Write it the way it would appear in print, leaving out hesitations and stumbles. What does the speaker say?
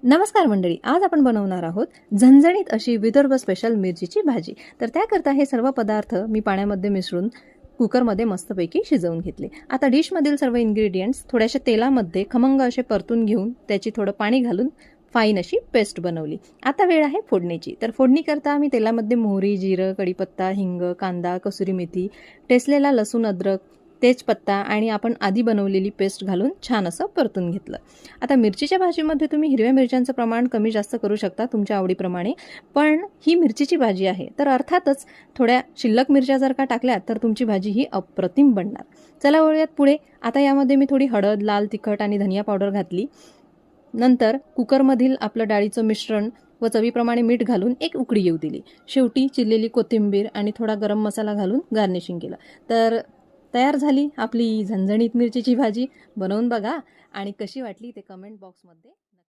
नमस्कार मंडळी, आज आपण बनवणार आहोत झणझणीत अशी विदर्भ स्पेशल मिरचीची भाजी। तर त्याकरता हे सर्व पदार्थ मी पाण्यामध्ये मिसळून कुकरमध्ये मस्तपैकी शिजवून घेतले। आता डिशमधील सर्व इन्ग्रेडियंट्स थोड्याशा तेलामध्ये खमंग असे परतून घेऊन त्याची थोडं पाणी घालून फाईन अशी पेस्ट बनवली। आता वेळ आहे फोडणीची। तर फोडणी करता मी तेलामध्ये मोहरी, जिरं, कढीपत्ता, हिंग, कांदा, कसुरी मेथी, ठेचलेला लसूण, अद्रक, तेजपत्ता आणि आपण आधी बनवलेली पेस्ट घालून छान असं परतून घेतलं। आता मिरचीच्या भाजीमध्ये तुम्ही हिरव्या मिरच्यांचं प्रमाण कमी जास्त करू शकता तुमच्या आवडीप्रमाणे, पण ही मिरचीची भाजी आहे तर अर्थातच थोड्या शिल्लक मिरच्या जर का टाकल्या तर तुमची भाजी ही अप्रतिम बनणार। चला वळूयात पुढे। आता यामध्ये मी थोडी हळद, लाल तिखट आणि धनिया पावडर घातली। नंतर कुकरमधील आपलं डाळीचं मिश्रण व चवीप्रमाणे मीठ घालून एक उकळी येऊ दिली। शेवटी चिरलेली कोथिंबीर आणि थोडा गरम मसाला घालून गार्निशिंग केलं। तर तयार झाली आपली झणझणीत मिरचीची भाजी। बनवून बघा आणि कशी वाटली ते कमेंट बॉक्समध्ये